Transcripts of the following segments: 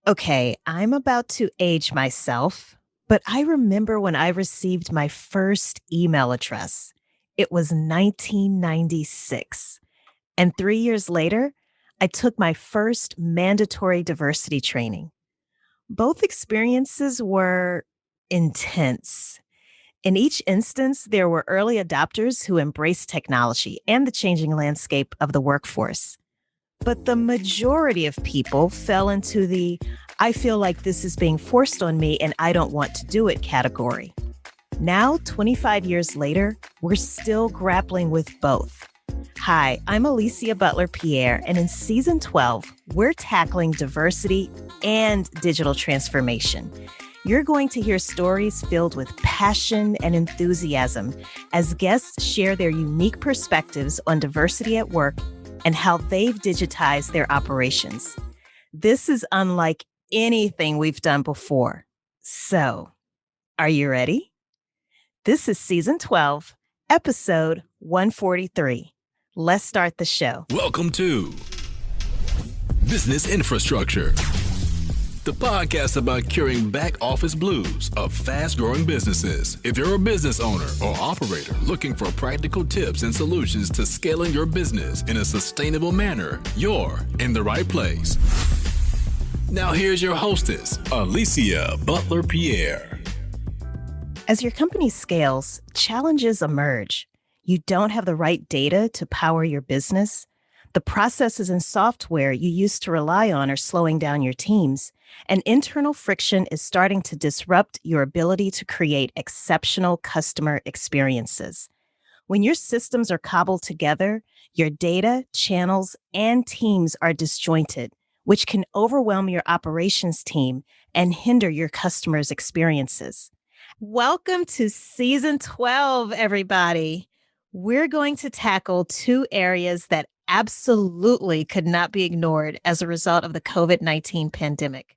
Okay, I'm about to age myself, but I remember when I received my first email address. It was 1996. And 3 years later, I took my first mandatory diversity training. Both experiences were intense. In each instance, there were early adopters who embraced technology and the changing landscape of the workforce. But the majority of people fell into the I feel like this is being forced on me and I don't want to do it category. Now, 25 years later, we're still grappling with both. Hi, I'm 𝗕𝗂𝘂𝘀𝗀𝗏𝗂𝗀𝗃, and in season 12, we're tackling diversity and digital transformation. You're going to hear stories filled with passion and enthusiasm as guests share their unique perspectives on diversity at work and how they've digitized their operations. This is unlike anything we've done before. So, are you ready? This is season 12, episode 143. Let's start the show. Welcome to Business Infrastructure, the podcast about curing back office blues of fast-growing businesses. If you're a business owner or operator looking for practical tips and solutions to scaling your business in a sustainable manner, you're in the right place. Now here's your hostess, 𝗕𝗂𝘂𝘀𝗶𝘀𝗀𝗀𝗃. As your company scales, challenges emerge. You don't have the right data to power your business. The processes and software you used to rely on are slowing down your teams, and internal friction is starting to disrupt your ability to create exceptional customer experiences. When your systems are cobbled together, your data, channels, and teams are disjointed, which can overwhelm your operations team and hinder your customers' experiences. Welcome to season 12, everybody. We're going to tackle two areas that absolutely could not be ignored as a result of the COVID-19 pandemic: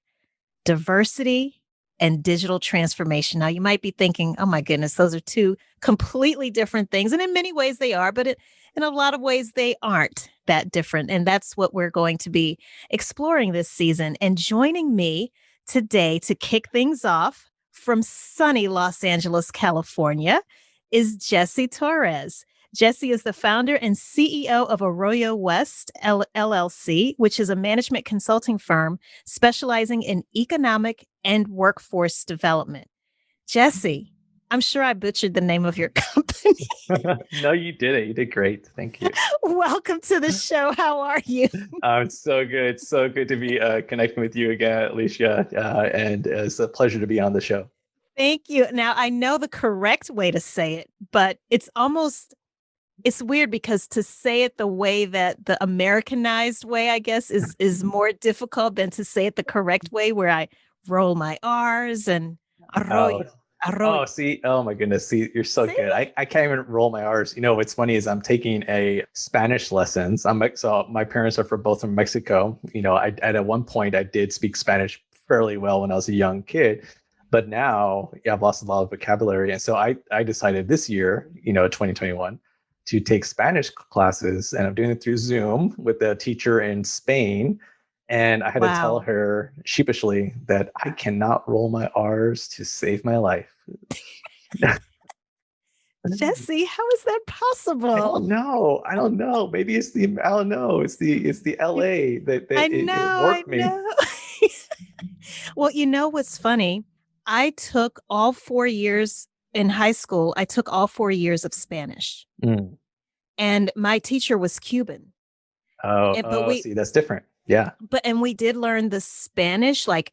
diversity and digital transformation. Now, you might be thinking, oh my goodness, those are two completely different things. And in many ways they are, but in a lot of ways they aren't that different. And that's what we're going to be exploring this season. And joining me today to kick things off from sunny Los Angeles, California, is 𝗕𝗂𝘂 Torres. 𝗕𝗂𝘂 is the founder and CEO of ArroyoWest LLC, which is a management consulting firm specializing in economic and workforce development. 𝗕𝗂𝘂, I'm sure I butchered the name of your company. No, you did it. You did great. Thank you. Welcome to the show. How are you? It's so good. So good to be connecting with you again, 𝗕𝗂𝘂𝘂, and it's a pleasure to be on the show. Thank you. Now, I know the correct way to say it, but it's weird because to say it the way that the Americanized way, I guess, is more difficult than to say it the correct way, where I roll my R's and arroyo. Oh, see, oh my goodness. See, you're so good. I can't even roll my R's. You know, what's funny is I'm taking a Spanish lessons. So my parents are both from Mexico. You know, at one point I did speak Spanish fairly well when I was a young kid, but now I've lost a lot of vocabulary. And so I decided this year, 2021, to take Spanish classes, and I'm doing it through Zoom with a teacher in Spain. And I had to tell her sheepishly that I cannot roll my R's to save my life. 𝗕𝗂𝘂, how is that possible? I don't know. Maybe it's the LA that it worked me. Well, you know what's funny? I took all 4 years in high school. I took all 4 years of Spanish. And my teacher was Cuban. See, that's different. Yeah. And we did learn the Spanish, like,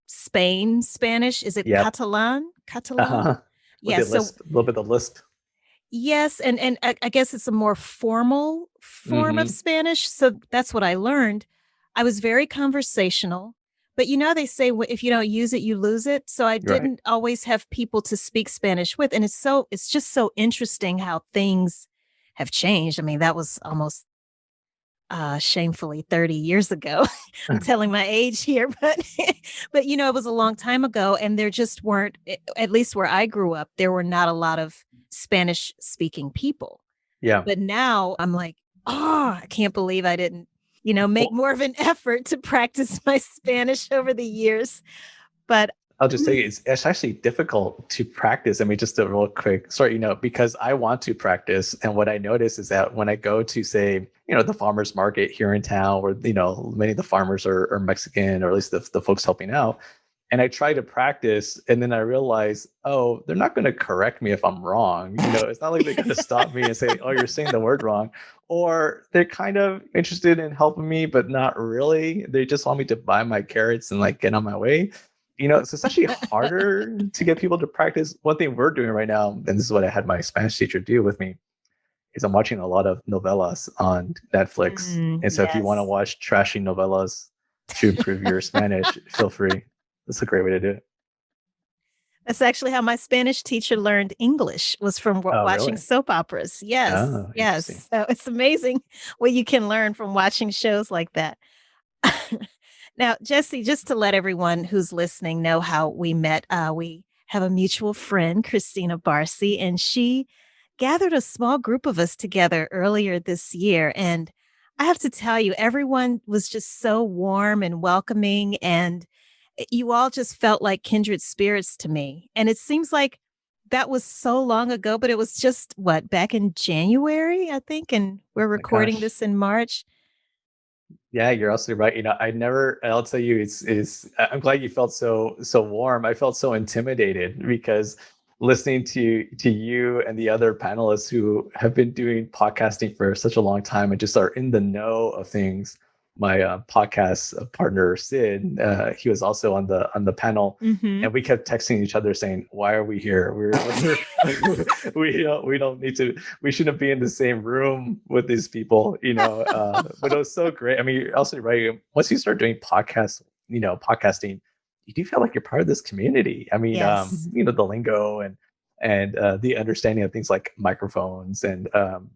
Spain Spanish. Is it Catalan? Uh-huh. Yeah. So a little bit of the lisp. Yes. And I guess it's a more formal form of Spanish. So that's what I learned. I was very conversational, but they say if you don't use it, you lose it. So I didn't always have people to speak Spanish with. And it's just so interesting how things have changed. I mean, that was almost shamefully 30 years ago. I'm telling my age here, but it was a long time ago, and there just weren't, at least where I grew up, there were not a lot of Spanish speaking people. Yeah. But now I'm like, I can't believe I didn't make Well, more of an effort to practice my Spanish over the years. But I'll just say it's actually difficult to practice. I mean, just a real quick story, because I want to practice. And what I notice is that when I go to, say, the farmer's market here in town, where, many of the farmers are Mexican, or at least the folks helping out, and I try to practice, and then I realize, oh, they're not going to correct me if I'm wrong. It's not like they're going to stop me and say, oh, you're saying the word wrong. Or they're kind of interested in helping me, but not really. They just want me to buy my carrots and like get on my way. So it's actually harder to get people to practice. One thing we're doing right now, and this is what I had my Spanish teacher do with me, is I'm watching a lot of novellas on Netflix. And so if you want to Yes. watch trashy novellas to improve your Spanish, feel free. That's a great way to do it. That's actually how my Spanish teacher learned English, was from Oh, watching really? soap operas. Yes, Oh, interesting. yes. So it's amazing what you can learn from watching shows like that. Now, Jesse, just to let everyone who's listening know how we met, we have a mutual friend, Christina Barcy, and she gathered a small group of us together earlier this year. And I have to tell you, everyone was just so warm and welcoming, and you all just felt like kindred spirits to me. And it seems like that was so long ago, but it was just back in January, I think, and we're My recording gosh. this in March. Yeah, you're absolutely right. I'll tell you, I'm glad you felt so warm. I felt so intimidated because listening to you and the other panelists who have been doing podcasting for such a long time and just are in the know of things. My podcast partner Sid, he was also on the panel, Hmm. and we kept texting each other saying, "Why are we here? We don't need to. We shouldn't be in the same room with these people." But it was so great. I mean, you're also right. Once you start doing podcasting, you do feel like you're part of this community. I mean, Yes. the lingo and the understanding of things like microphones and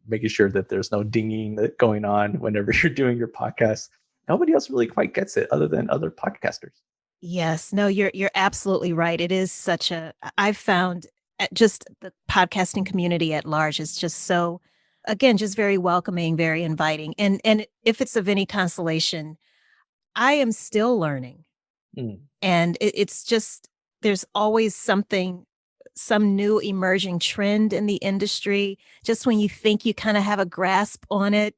making sure that there's no dinging going on whenever you're doing your podcast. Nobody else really quite gets it other than other podcasters. Yes. No, you're absolutely right. It is such I've found just the podcasting community at large is just so, again, just very welcoming, very inviting. And if it's of any consolation, I am still learning. Mm. And it's just, there's always some new emerging trend in the industry. Just when you think you kind of have a grasp on it,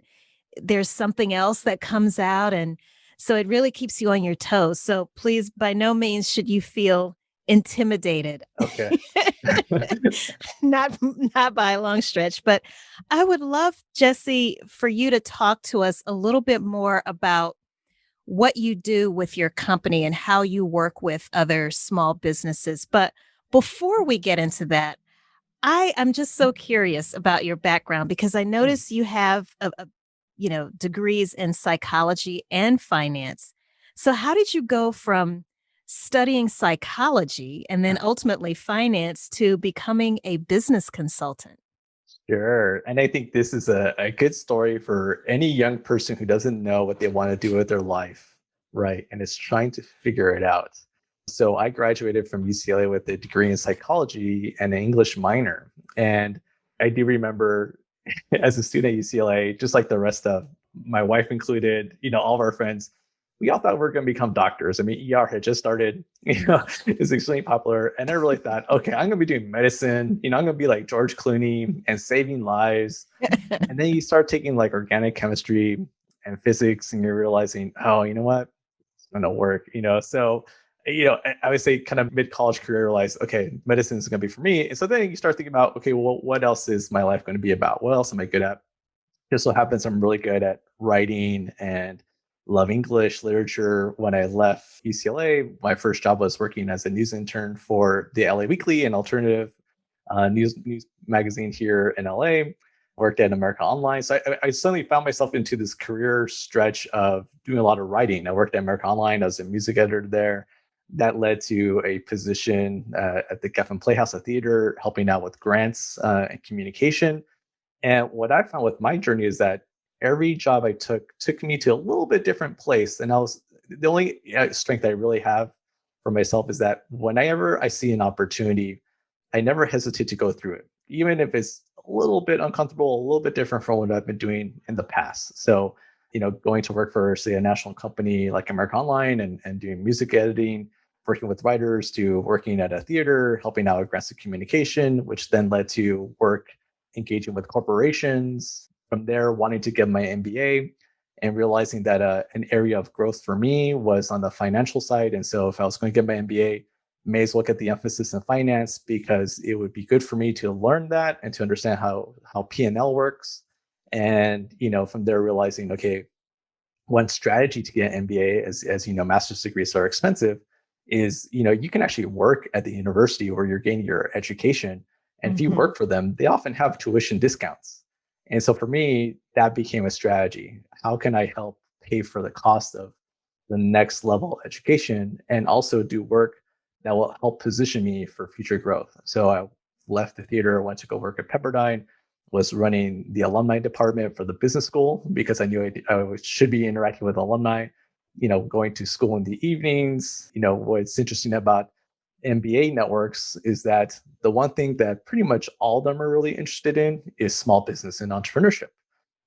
there's something else that comes out. And so it really keeps you on your toes. So please, by no means should you feel intimidated. Okay. not not by a long stretch, but I would love, Jesse, for you to talk to us a little bit more about what you do with your company and how you work with other small businesses. But before we get into that, I'm just so curious about your background, because I Mm. notice you have degrees in psychology and finance. So how did you go from studying psychology and then ultimately finance to becoming a business consultant? Sure. And I think this is a good story for any young person who doesn't know what they want to do with their life, right? And is trying to figure it out. So I graduated from UCLA with a degree in psychology and an English minor. And I do remember as a student at UCLA, just like the rest of my wife included, all of our friends, we all thought we were going to become doctors. I mean, ER had just started, it's extremely popular. And I really thought, okay, I'm going to be doing medicine. I'm going to be like George Clooney and saving lives. And then you start taking like organic chemistry and physics, and you're realizing, oh, you know what? It's going to work, So, I would say kind of mid-college career, realize, okay, medicine is going to be for me. And so then you start thinking about, okay, well, what else is my life going to be about? What else am I good at? Just so happens I'm really good at writing and love English literature. When I left UCLA, my first job was working as a news intern for the LA Weekly, an alternative news magazine here in LA. Worked at America Online. So I suddenly found myself into this career stretch of doing a lot of writing. I worked at America Online. I was a music editor there. That led to a position at the 𝗕𝘂𝘀𝗀𝘀 theater, helping out with grants and communication. And what I found with my journey is that every job I took me to a little bit different place. And the only strength I really have for myself is that whenever I see an opportunity, I never hesitate to go through it, even if it's a little bit uncomfortable, a little bit different from what I've been doing in the past. So going to work for, say, a national company like American Online and doing music editing, working with writers, to working at a theater, helping out with grants of communication, which then led to work engaging with corporations. From there, wanting to get my MBA and realizing that an area of growth for me was on the financial side. And so if I was going to get my MBA, may as well get the emphasis in finance, because it would be good for me to learn that and to understand how P&L works. And, from there realizing, okay, one strategy to get an MBA, as you know, master's degrees are expensive, is, you can actually work at the university where you're getting your education. And if you work for them, they often have tuition discounts. And so for me, that became a strategy. How can I help pay for the cost of the next level of education and also do work that will help position me for future growth? So I left the theater, went to go work at Pepperdine, was running the alumni department for the business school because I knew I should be interacting with alumni, going to school in the evenings. What's interesting about MBA networks is that the one thing that pretty much all of them are really interested in is small business and entrepreneurship.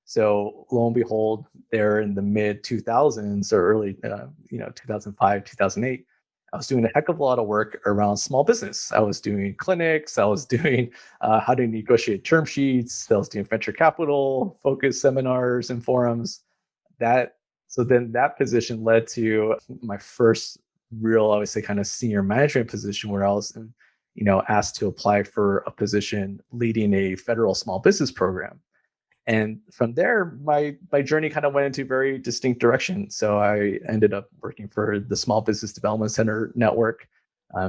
So lo and behold, there in the mid 2000s or early, 2005, 2008, I was doing a heck of a lot of work around small business. I was doing clinics. I was doing how to negotiate term sheets. I was doing venture capital focused seminars and forums. So then that position led to my first real, I would say, kind of senior management position, where I was, asked to apply for a position leading a federal small business program. And from there, my journey kind of went into very distinct directions. So I ended up working for the Small Business Development Center Network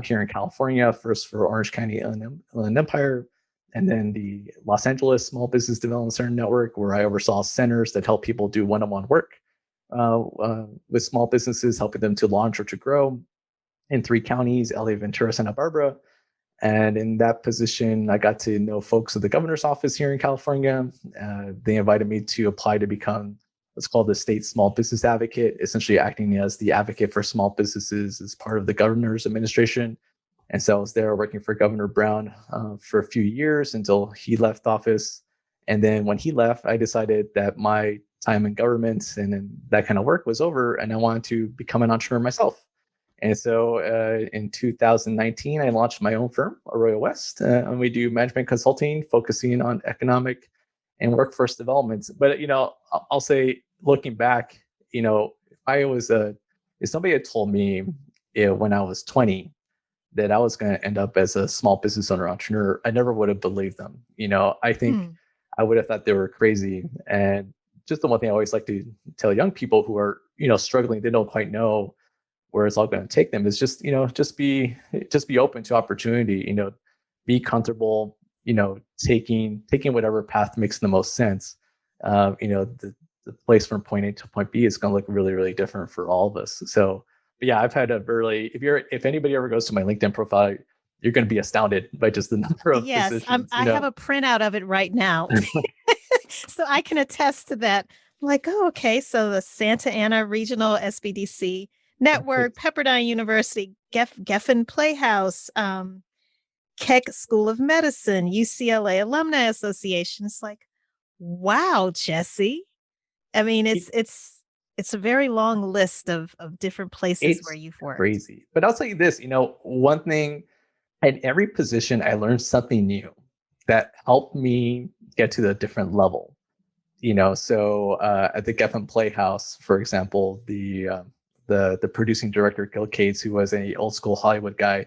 here in California, first for Orange County Inland Empire, and then the Los Angeles Small Business Development Center Network, where I oversaw centers that help people do one-on-one work with small businesses, helping them to launch or to grow in 3 counties, LA, Ventura, Santa Barbara. And in that position, I got to know folks at the governor's office here in California. They invited me to apply to become what's called the state small business advocate, essentially acting as the advocate for small businesses as part of the governor's administration. And so I was there working for Governor Brown for a few years until he left office. And then when he left, I decided that my time in government and that kind of work was over, and I wanted to become an entrepreneur myself. And so in 2019, I launched my own firm, ArroyoWest, and we do management consulting, focusing on economic and workforce development. But, I'll say, looking back, if somebody had told me when I was 20 that I was going to end up as a small business owner entrepreneur, I never would have believed them. I think I would have thought they were crazy. And just the one thing I always like to tell young people who are, struggling, they don't quite know where it's all going to take them, is just be open to opportunity, be comfortable, taking whatever path makes the most sense. The place from point A to point B is going to look really, really different for all of us. So, but yeah, I've had if anybody ever goes to my LinkedIn profile, you're going to be astounded by just the number of positions. I have a printout of it right now. So I can attest to that. I'm like, oh, okay. So the Santa Ana Regional SBDC Network, Pepperdine University, Geffen Playhouse, Keck School of Medicine, UCLA Alumni Association. It's like, wow, Jesse. I mean, it's a very long list of different places where you've worked. Crazy. But I'll tell you this, one thing, in every position, I learned something new that helped me get to the different level. So at the Geffen Playhouse, for example, the producing director, Gil Cates, who was an old school Hollywood guy,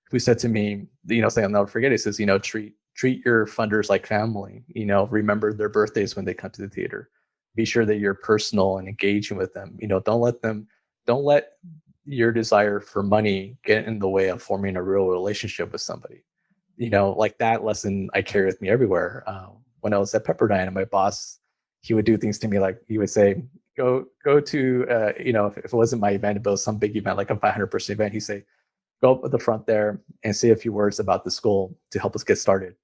who said to me, saying I'll never forget, he says, treat your funders like family, remember their birthdays when they come to the theater. Be sure that you're personal and engaging with them. Don't let your desire for money get in the way of forming a real relationship with somebody. Like that lesson I carry with me everywhere. When I was at Pepperdine, and my boss, he would do things to me, like he would say, go to, if it wasn't my event, if it was some big event, like a 500-person event, he'd say, go up at the front there and say a few words about the school to help us get started,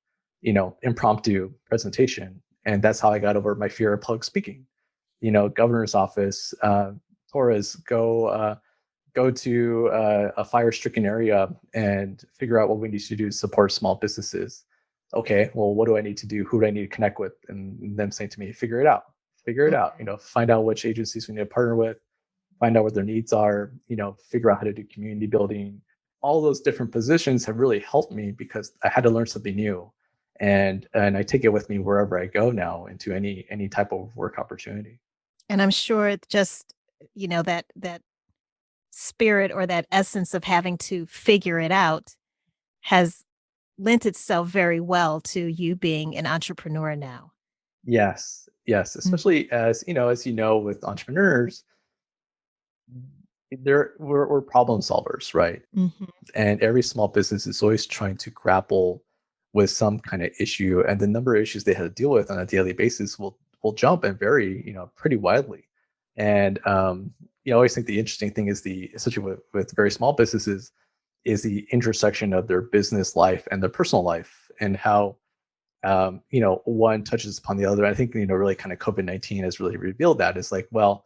impromptu presentation. And that's how I got over my fear of public speaking. Governor's office, Torres, go to a fire-stricken area and figure out what we need to do to support small businesses. Okay, well, what do I need to do? Who do I need to connect with? And them saying to me, figure it out. figure it out, find out which agencies we need to partner with, find out what their needs are, figure out how to do community building. All those different positions have really helped me because I had to learn something new. And I take it with me wherever I go now into any type of work opportunity. And I'm sure it's just, that spirit or that essence of having to figure it out has lent itself very well to you being an entrepreneur now. Yes, especially as with entrepreneurs, we're problem solvers, right? Mm-hmm. And every small business is always trying to grapple with some kind of issue, and the number of issues they have to deal with on a daily basis will jump and vary, pretty widely. And I always think the interesting thing is especially with very small businesses, is the intersection of their business life and their personal life, and how one touches upon the other. I think really kind of COVID-19 has really revealed that. It's like, well,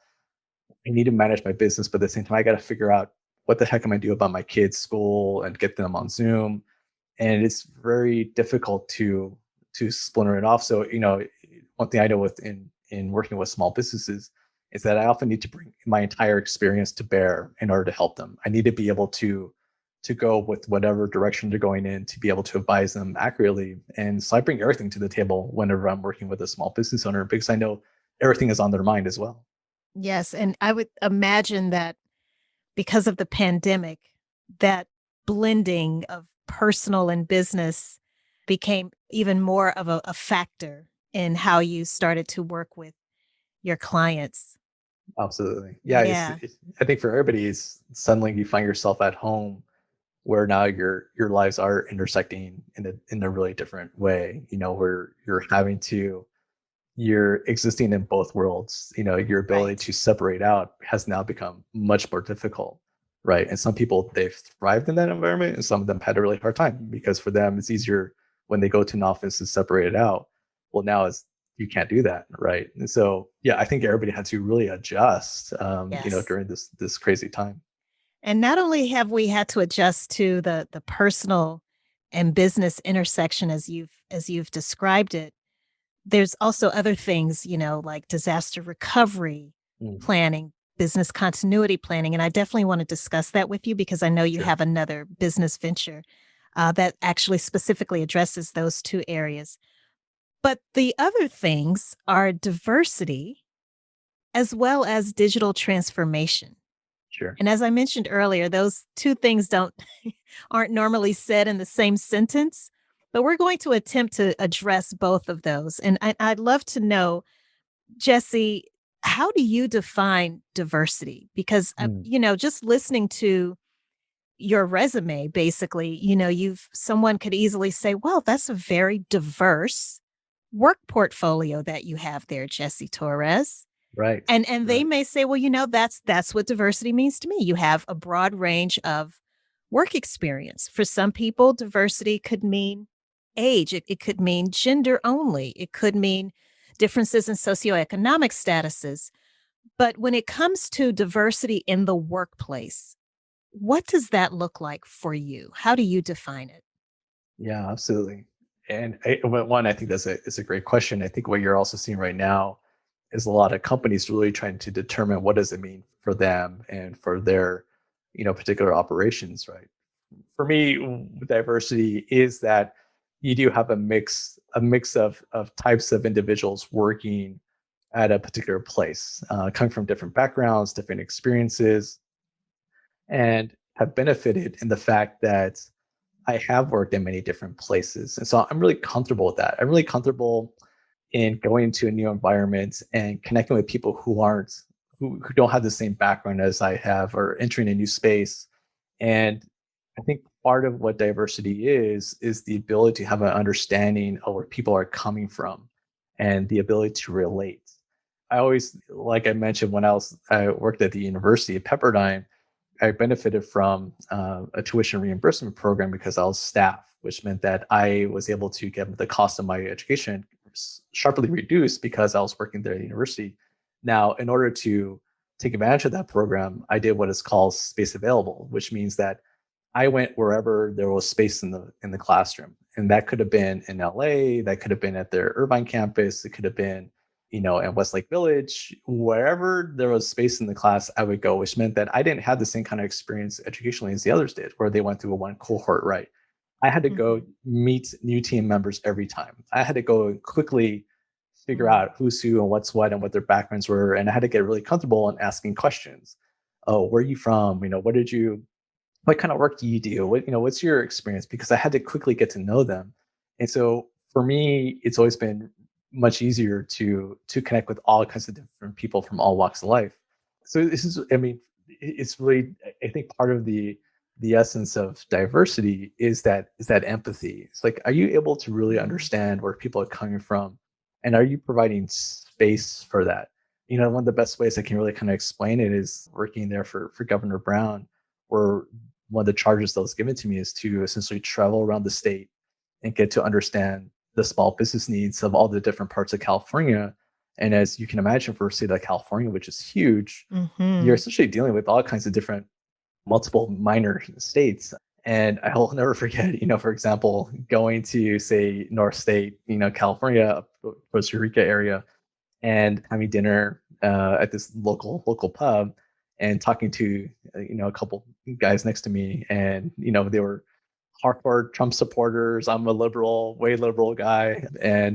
I need to manage my business, but at the same time, I got to figure out what the heck am I do about my kids' school and get them on Zoom. And it's very difficult to splinter it off. So, one thing I know in working with small businesses is that I often need to bring my entire experience to bear in order to help them. I need to be able to go with whatever direction they're going in to be able to advise them accurately. And so I bring everything to the table whenever I'm working with a small business owner, because I know everything is on their mind as well. Yes. And I would imagine that because of the pandemic, that blending of personal and business became even more of a factor in how you started to work with your clients. Absolutely. Yeah. I think for everybody, it's suddenly you find yourself at home where now your lives are intersecting in a really different way, where you're existing in both worlds. Your ability to separate out has now become much more difficult, right? And some people, they've thrived in that environment, and some of them had a really hard time, because for them it's easier when they go to an office and separate it out. Well, now you can't do that, right? And so I think everybody had to really adjust during this crazy time. And not only have we had to adjust to the personal and business intersection as you've described it, there's also other things, like disaster recovery planning, business continuity planning. And I definitely want to discuss that with you, because I know you have another business venture that actually specifically addresses those two areas. But the other things are diversity as well as digital transformation. Sure. And as I mentioned earlier, those two things aren't normally said in the same sentence, but we're going to attempt to address both of those. And I'd love to know, Jessie, how do you define diversity? Because, just listening to your resume, basically, someone could easily say, well, that's a very diverse work portfolio that you have there, Jessie Torres. Right. And they may say, well, that's what diversity means to me. You have a broad range of work experience. For some people, diversity could mean age. It could mean gender only. It could mean differences in socioeconomic statuses. But when it comes to diversity in the workplace, what does that look like for you? How do you define it? Yeah, absolutely. And I think it's a great question. I think what you're also seeing right now is a lot of companies really trying to determine what does it mean for them and for their, particular operations, right? For me, diversity is that you do have a mix of types of individuals working at a particular place, coming from different backgrounds, different experiences, and have benefited in the fact that I have worked in many different places. And so I'm really comfortable with that. I'm really comfortable in going to a new environment and connecting with people who don't have the same background as I have, or entering a new space. And I think part of what diversity is the ability to have an understanding of where people are coming from and the ability to relate. I always, like I mentioned, when I worked at the university at Pepperdine, I benefited from a tuition reimbursement program because I was staff, which meant that I was able to get the cost of my education sharply reduced because I was working there at the university. Now, in order to take advantage of that program, I did what is called space available, which means that I went wherever there was space in the classroom. And that could have been in LA, that could have been at their Irvine campus, it could have been, in Westlake Village, wherever there was space in the class, I would go, which meant that I didn't have the same kind of experience educationally as the others did, where they went through a one cohort, right? I had to go meet new team members every time. I had to go and quickly figure out who's who and what's what and what their backgrounds were. And I had to get really comfortable in asking questions. Oh, where are you from? What kind of work do you do? What's your experience? Because I had to quickly get to know them. And so for me, it's always been much easier to connect with all kinds of different people from all walks of life. So it's really, I think part of the essence of diversity is that empathy. It's like, are you able to really understand where people are coming from? And are you providing space for that? One of the best ways I can really kind of explain it is working there for Governor Brown, where one of the charges that was given to me is to essentially travel around the state and get to understand the small business needs of all the different parts of California. And as you can imagine, for a state like California, which is huge, you're essentially dealing with all kinds of different multiple minor states. And I will never forget, for example, going to, say, North State, California, Costa Rica area, and having dinner at this local pub and talking to, a couple guys next to me. And, they were hardcore Trump supporters. I'm a way liberal guy.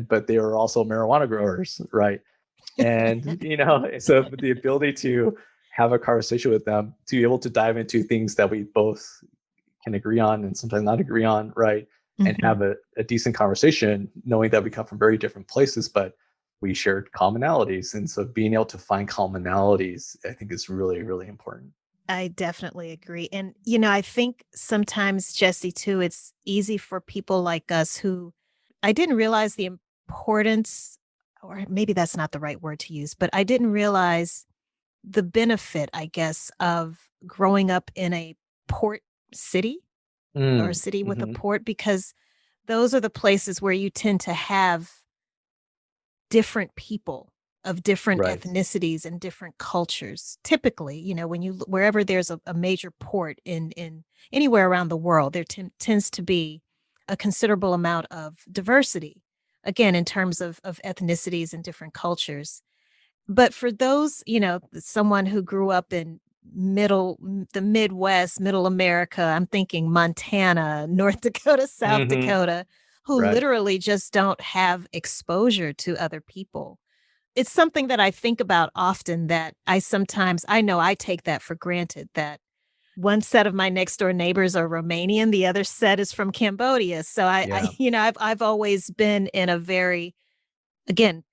But they were also marijuana growers, right? And, so the ability to have a conversation with them, to be able to dive into things that we both can agree on and sometimes not agree on, right? And have a decent conversation, knowing that we come from very different places, but we shared commonalities. And so being able to find commonalities, I think, is really, really important. I definitely agree. And, I think sometimes, Jessie, too, it's easy for people like us who I didn't realize the importance, or maybe that's not the right word to use, but I didn't realize the benefit, I guess, of growing up in a port city or a city with a port, because those are the places where you tend to have different people of different ethnicities and different cultures. Typically, wherever there's a major port in anywhere around the world, there tends to be a considerable amount of diversity, again, in terms of ethnicities and different cultures. But for those, someone who grew up in the Midwest, Middle America, I'm thinking Montana, North Dakota, South Dakota, who literally just don't have exposure to other people. It's something that I think about often, that I know I take that for granted, that one set of my next door neighbors are Romanian, the other set is from Cambodia. So I've always been in a very, again,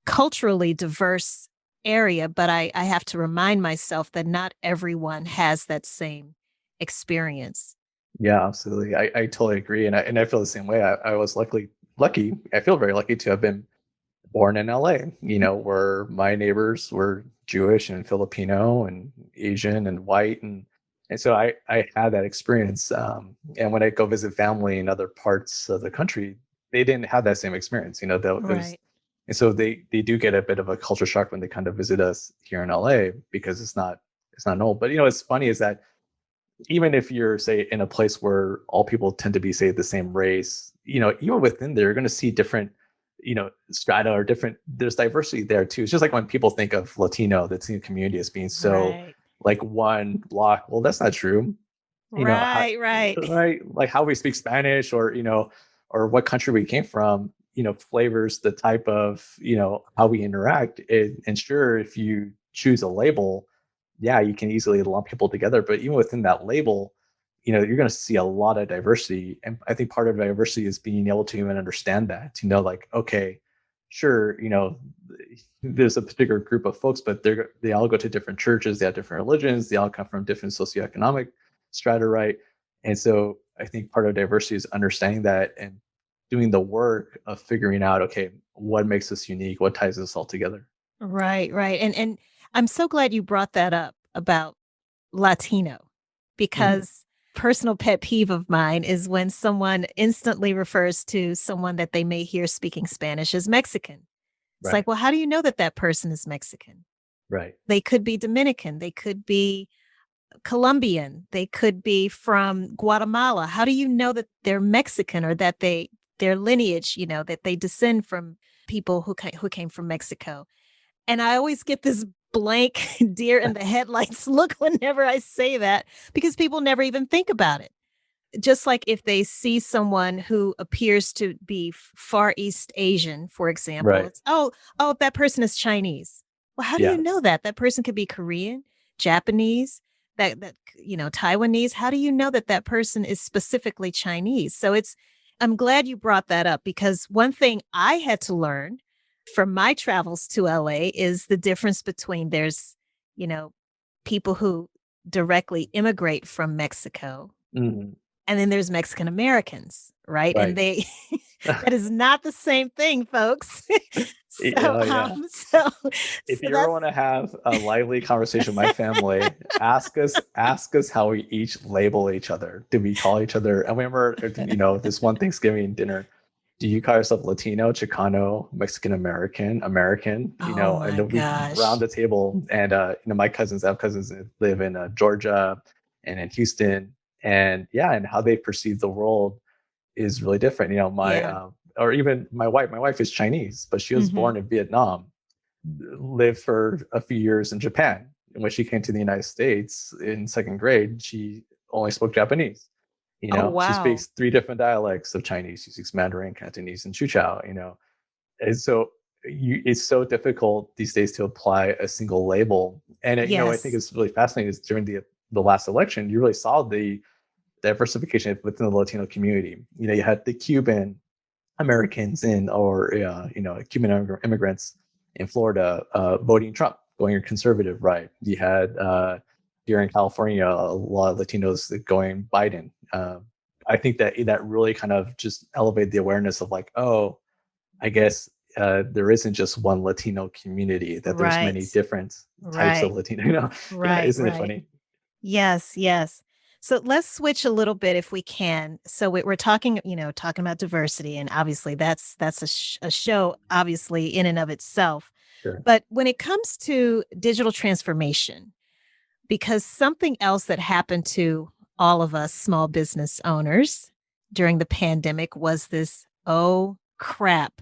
culturally diverse area, but I have to remind myself that not everyone has that same experience. Yeah, absolutely. I totally agree. And I feel the same way. I was lucky. I feel very lucky to have been born in LA, where my neighbors were Jewish and Filipino and Asian and white. And so I had that experience. And when I go visit family in other parts of the country, they didn't have that same experience. And so they do get a bit of a culture shock when they kind of visit us here in LA, because it's not normal. But what's funny is that even if you're, say, in a place where all people tend to be, say, the same race, even within there, you're going to see different, strata or different. There's diversity there too. It's just like when people think of Latino, the Latino community as being so like one block. Well, that's not true. Right. Like how we speak Spanish, or or what country we came from, flavors the type of, how we interact. And sure, if you choose a label, yeah, you can easily lump people together. But even within that label, you're going to see a lot of diversity. And I think part of diversity is being able to even understand that, to know, like, okay, sure, there's a particular group of folks, but they all go to different churches, they have different religions, they all come from different socioeconomic strata, right? And so I think part of diversity is understanding that and doing the work of figuring out, okay, what makes us unique, what ties us all together. Right. And I'm so glad you brought that up about Latino, because personal pet peeve of mine is when someone instantly refers to someone that they may hear speaking Spanish as Mexican. It's like, well, how do you know that that person is Mexican? Right. They could be Dominican. They could be Colombian. They could be from Guatemala. How do you know that they're Mexican, or that their lineage, that they descend from people who came from Mexico. And I always get this blank deer in the headlights look whenever I say that because people never even think about it. Just like if they see someone who appears to be Far East Asian, for example, Right. it's, that person is Chinese. Well, how do you Yeah. know that? That person could be Korean, Japanese, Taiwanese. How do you know that that person is specifically Chinese? So I'm glad you brought that up because one thing I had to learn from my travels to LA is the difference between there's, people who directly immigrate from Mexico. Mhm. And then there's Mexican Americans, right? And Right. that is not the same thing, folks. So, Oh, yeah. so If you ever that's, want to have a lively conversation with my family, ask us how we each label each other. Do we call each other? I remember, this one Thanksgiving dinner. Do you call yourself Latino, Chicano, Mexican American, American? oh And my then we round gosh. the table, and my cousins, I have cousins that live in Georgia and in Houston, and yeah, and how they perceive the world is really different. Yeah. Or even my wife. My wife is Chinese, but she was Hmm. born in Vietnam, lived for a few years in Japan. And when she came to the United States in second grade, she only spoke Japanese. Oh, She wow. speaks 3 different dialects of Chinese. She speaks Mandarin, Cantonese, and Chuchao. And so it's so difficult these days to apply a single label. And I think Yes. it's really fascinating is during the last election, you really saw the diversification within the Latino community. You had the Cuban Americans Cuban immigrants in Florida voting Trump, going conservative, right? You had here in California a lot of Latinos going Biden. I think that really kind of just elevated the awareness of like, oh, I guess there isn't just one Latino community; that there's Right. many different types of Right. Latino. Yeah, Right. isn't it Right. funny? Yes, yes. So let's switch a little bit if we can. So we're talking, talking about diversity, and obviously that's a show, obviously in and of itself. Sure. But when it comes to digital transformation, because something else that happened to all of us small business owners during the pandemic was this, oh crap,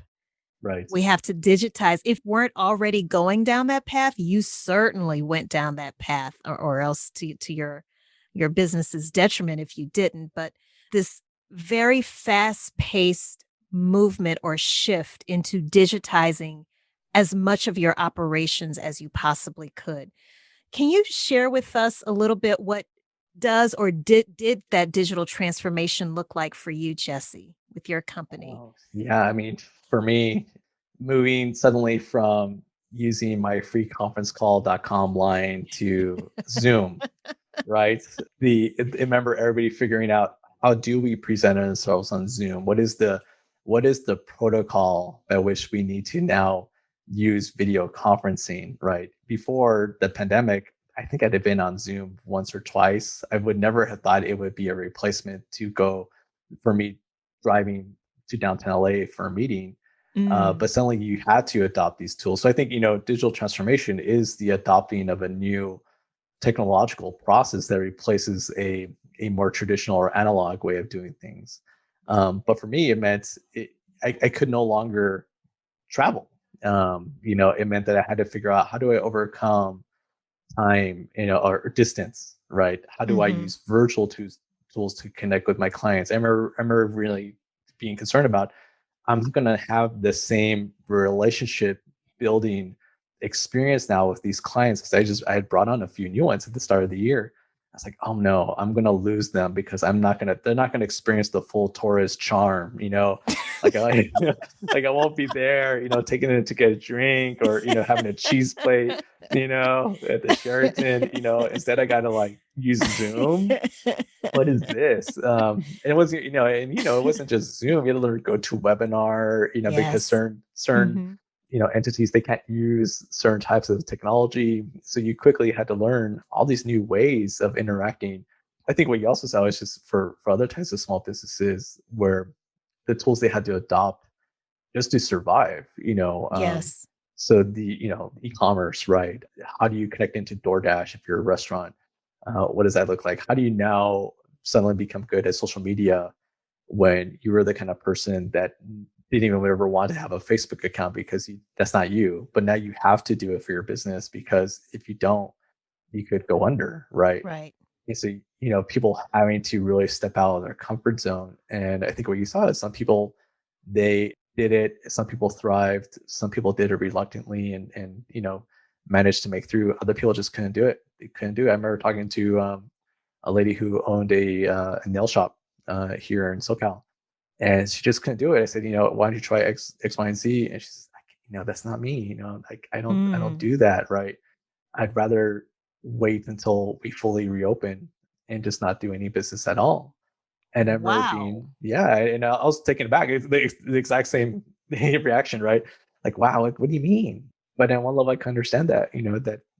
Right. we have to digitize. If weren't already going down that path, you certainly went down that path, or else to your business's detriment if you didn't. But this very fast-paced movement or shift into digitizing as much of your operations as you possibly could. Can you share with us a little bit what does or did that digital transformation look like for you, Jessie, with your company? Oh, yeah. I mean, for me, moving suddenly from using my free conference call.com line to Zoom, right? I remember everybody figuring out how do we present ourselves on Zoom? What is the protocol by which we need to now use video conferencing, right? Before the pandemic, I think I'd have been on Zoom once or twice. I would never have thought it would be a replacement to go for me driving to downtown LA for a meeting. Mm, But suddenly you had to adopt these tools. So I think, digital transformation is the adopting of a new technological process that replaces a more traditional or analog way of doing things. But for me, it meant I could no longer travel. It meant that I had to figure out how do I overcome time, or distance, right? How do I mhm. use virtual tools to connect with my clients? I remember really being concerned about I'm going to have the same relationship building experience now with these clients because I had brought on a few new ones at the start of the year. I was like, oh no, I'm going to lose them because they're not going to experience the full Torres charm, like like I won't be there, taking it to get a drink or, having a cheese plate, at the Sheraton, instead I got to like use Zoom. What is this? And it wasn't, it wasn't just Zoom. You had to learn to go to webinar, because Yes. certain, Mhm. entities, they can't use certain types of technology. So you quickly had to learn all these new ways of interacting. I think what you also saw is just for other types of small businesses where the tools they had to adopt just to survive, Yes. so e-commerce, right? How do you connect into DoorDash if you're a restaurant? What does that look like? How do you now suddenly become good at social media when you were the kind of person that didn't even ever want to have a Facebook account because that's not you. But now you have to do it for your business, because if you don't, you could go under, right? Right. And so, people having to really step out of their comfort zone. And I think what you saw is some people, they did it. Some people thrived. Some people did it reluctantly and managed to make through. Other people just couldn't do it. They couldn't do it. I remember talking to a lady who owned a nail shop here in SoCal, and she just couldn't do it. I said, why don't you try X, Y, and Z? And she's like, that's not me. Like I don't do that, right? I'd rather wait until we fully reopen and just not do any business at all. And I remember Wow. and I was taken aback. It's the exact same reaction, right? Like, wow, what do you mean? But on one level, I can understand that,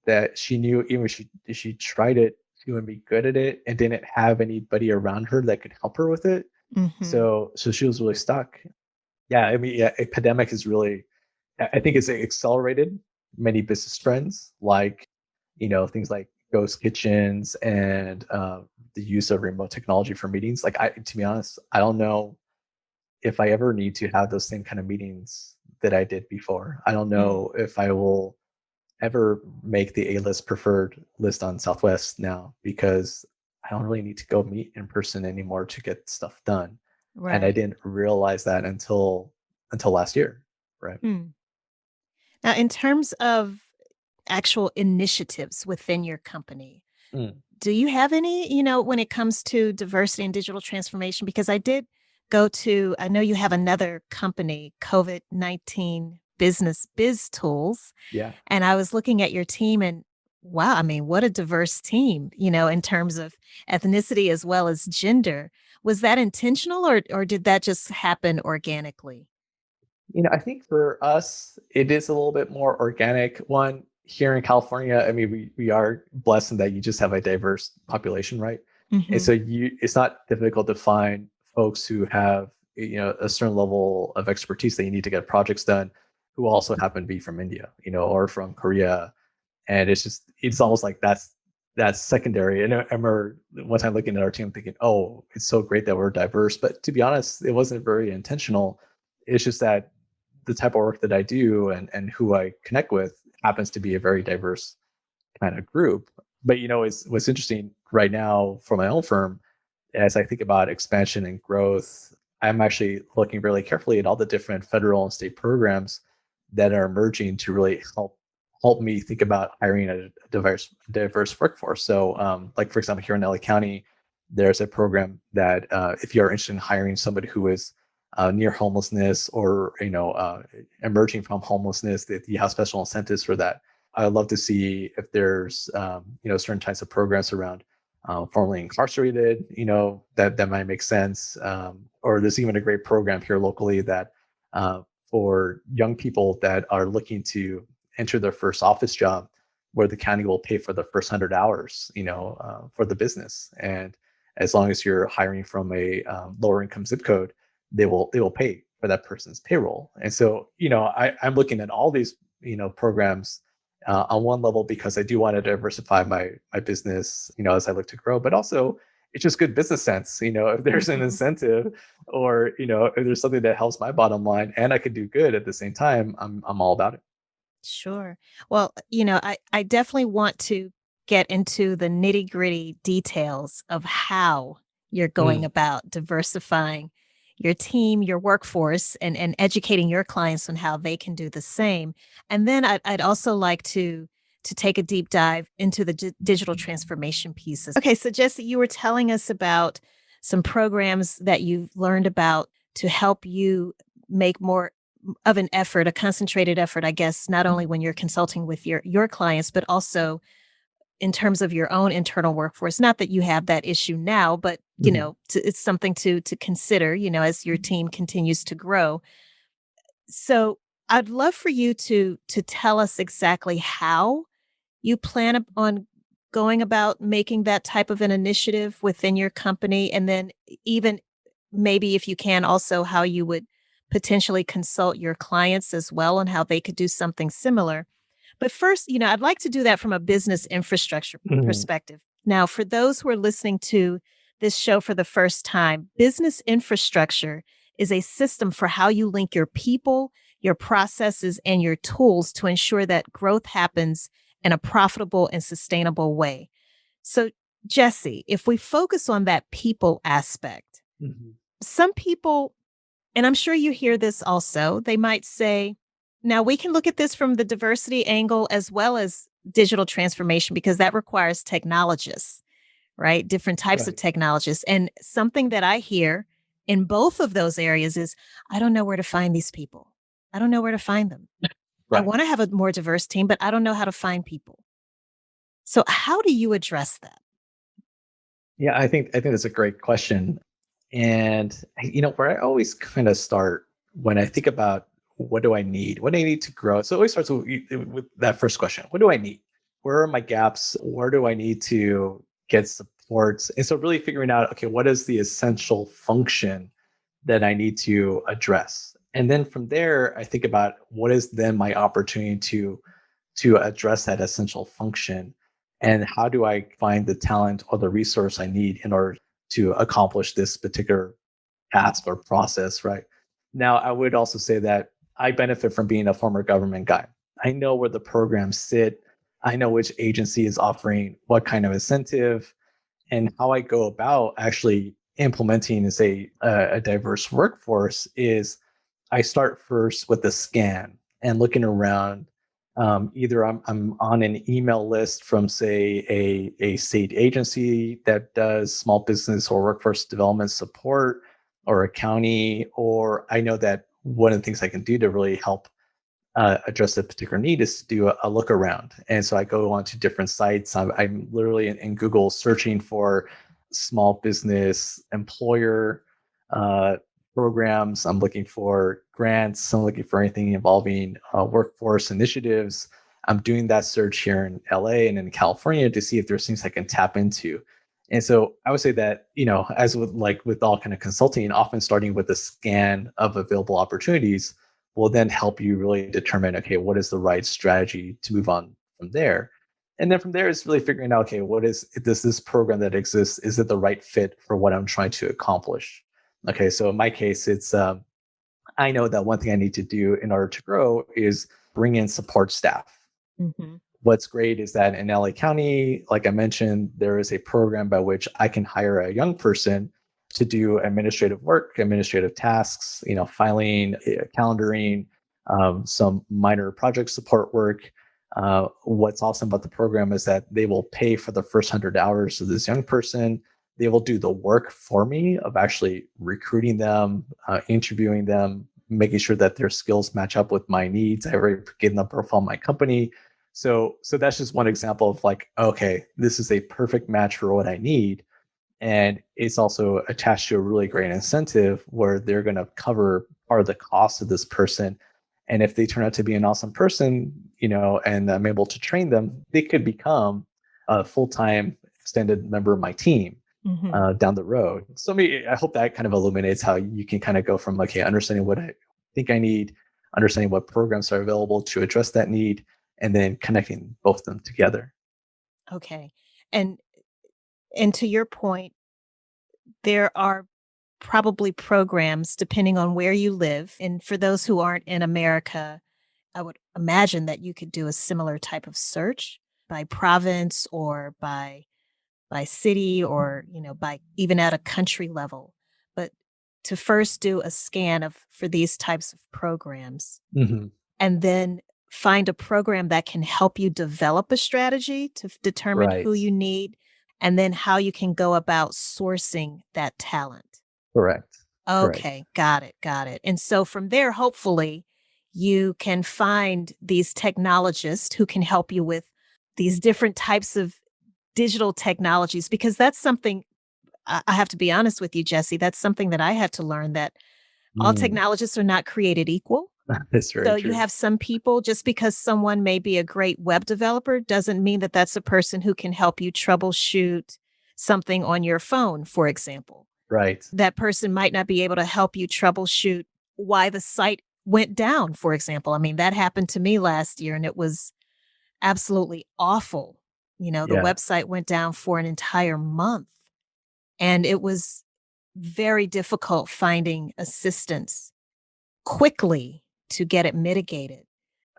that she knew even if she tried it, she wouldn't be good at it and didn't have anybody around her that could help her with it. Mm-hmm. So she was really stuck. Yeah, I mean, a pandemic is really, I think it's accelerated many business trends, like, things like ghost kitchens and the use of remote technology for meetings. Like, to be honest, I don't know if I ever need to have those same kind of meetings that I did before. I don't know if I will ever make the A-list preferred list on Southwest now, because I don't really need to go meet in person anymore to get stuff done. And I Right. didn't realize that until last year, right? Hmm. Now, in terms of actual initiatives within your company, Mm, do you have any, when it comes to diversity and digital transformation? Because I know you have another company, COVID-19 Business Biz Tools, yeah. and I was looking at your team and wow, I mean, what a diverse team, in terms of ethnicity as well as gender. Was that intentional or did that just happen organically? I think for us, it is a little bit more organic. One, here in California, I mean, we are blessed in that you just have a diverse population, right? And so Hmm. it's not difficult to find folks who have, a certain level of expertise that you need to get projects done, who also happen to be from India, or from Korea. And it's almost like that's secondary. And I remember one time looking at our team thinking, oh, it's so great that we're diverse. But to be honest, it wasn't very intentional. It's just that the type of work that I do and who I connect with happens to be a very diverse kind of group. But it's what's interesting right now for my own firm, as I think about expansion and growth, I'm actually looking really carefully at all the different federal and state programs that are emerging to really help me think about hiring a diverse workforce. So, like for example, here in LA County, there's a program that if you're interested in hiring somebody who is near homelessness or emerging from homelessness, that you have special incentives for that. I'd love to see if there's certain types of programs around formerly incarcerated, that might make sense. Or there's even a great program here locally that for young people that are looking to enter their first office job, where the county will pay for the first 100 hours, for the business. And as long as you're hiring from a lower income zip code, they will pay for that person's payroll. And so, I'm looking at all these, programs on one level because I do want to diversify my business, as I look to grow, but also it's just good business sense. If there's an Mhm. incentive or, if there's something that helps my bottom line and I could do good at the same time, I'm all about it. Sure. Well, I definitely want to get into the nitty-gritty details of how you're going Mm, about diversifying your team, your workforce, and educating your clients on how they can do the same. And then I'd also like to take a deep dive into the digital transformation pieces. Okay, so Jesse, you were telling us about some programs that you've learned about to help you make more of an effort, a concentrated effort, I guess, not only when you're consulting with your clients, but also in terms of your own internal workforce. Not that you have that issue now, but mhm. it's something to consider, as your team continues to grow. So I'd love for you to tell us exactly how you plan on going about making that type of an initiative within your company, and then even maybe if you can also how you would potentially consult your clients as well on how they could do something similar. But first, I'd like to do that from a business infrastructure Mhm. perspective. Now, for those who are listening to this show for the first time, business infrastructure is a system for how you link your people, your processes, and your tools to ensure that growth happens in a profitable and sustainable way. So, Jessie, if we focus on that people aspect, some people, and I'm sure you hear this also, they might say, now we can look at this from the diversity angle as well as digital transformation, because that requires technologists, right? Different types of technologists. And something that I hear in both of those areas is, I don't know where to find these people. I don't know where to find them. I want to have a more diverse team, but I don't know how to find people. So how do you address that? Yeah, I think that's a great question. And where I always kind of start when I think about what do I need? What do I need to grow? So it always starts with that first question. What do I need? Where are my gaps? Where do I need to get supports? And so really figuring out, okay, what is the essential function that I need to address? And then from there, I think about what is then my opportunity to address that essential function, and how do I find the talent or the resource I need in order to accomplish this particular task or process, right? Now, I would also say that I benefit from being a former government guy. I know where the programs sit. I know which agency is offering what kind of incentive, and how I go about actually implementing, say, a diverse workforce is I start first with a scan and looking around. Either I'm on an email list from, say, a state agency that does small business or workforce development support, or a county, or I know that one of the things I can do to really help address a particular need is to do a look around. And so I go onto different sites. I'm literally in Google searching for small business employer programs. I'm looking for grants. I'm looking for anything involving workforce initiatives. I'm doing that search here in LA and in California to see if there's things I can tap into. And so I would say that, as with all kind of consulting, often starting with a scan of available opportunities will then help you really determine, okay, what is the right strategy to move on from there? And then from there is really figuring out, okay, does this program that exists, is it the right fit for what I'm trying to accomplish? Okay, so in my case, it's I know that one thing I need to do in order to grow is bring in support staff. What's great is that in LA County, like I mentioned, there is a program by which I can hire a young person to do administrative work, administrative tasks, filing, calendaring, some minor project support work. What's awesome about the program is that they will pay for the first 100 hours of this young person. They will do the work for me of actually recruiting them, interviewing them, making sure that their skills match up with my needs. I already given them a profile of my company. So that's just one example of like, okay, this is a perfect match for what I need. And it's also attached to a really great incentive where they're going to cover part of the cost of this person. And if they turn out to be an awesome person, and I'm able to train them, they could become a full-time extended member of my team down the road. So I hope that kind of illuminates how you can kind of go from, okay, understanding what I think I need, understanding what programs are available to address that need, and then connecting both of them together. Okay. And to your point, there are probably programs depending on where you live. And for those who aren't in America, I would imagine that you could do a similar type of search by province or by city, or, by even at a country level. But to first do a scan for these types of programs, and then find a program that can help you develop a strategy to determine who you need, and then how you can go about sourcing that talent. Correct. Okay. Got it. And so from there, hopefully you can find these technologists who can help you with these different types of digital technologies, because that's something I have to be honest with you, Jessie, that's something that I had to learn, that all technologists are not created equal. That's very So true. you have some people, just because someone may be a great web developer doesn't mean that that's a person who can help you troubleshoot something on your phone, for example. Right. That person might not be able to help you troubleshoot why the site went down, for example. I mean, that happened to me last year and it was absolutely awful. The website went down for an entire month, and it was very difficult finding assistance quickly to get it mitigated.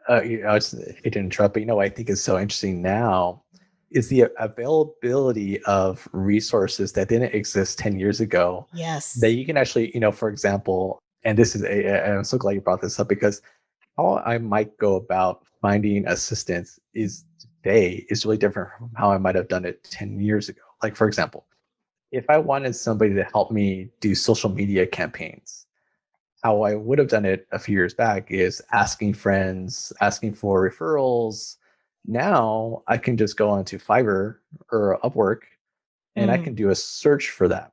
I hate to interrupt, but what I think is so interesting now is the availability of resources that didn't exist 10 years ago Yes. that you can actually, for example, and I'm so glad you brought this up, because how I might go about finding assistance today is really different from how I might have done it 10 years ago. Like, for example, if I wanted somebody to help me do social media campaigns, how I would have done it a few years back is asking friends, asking for referrals. Now I can just go onto Fiverr or Upwork and I can do a search for that.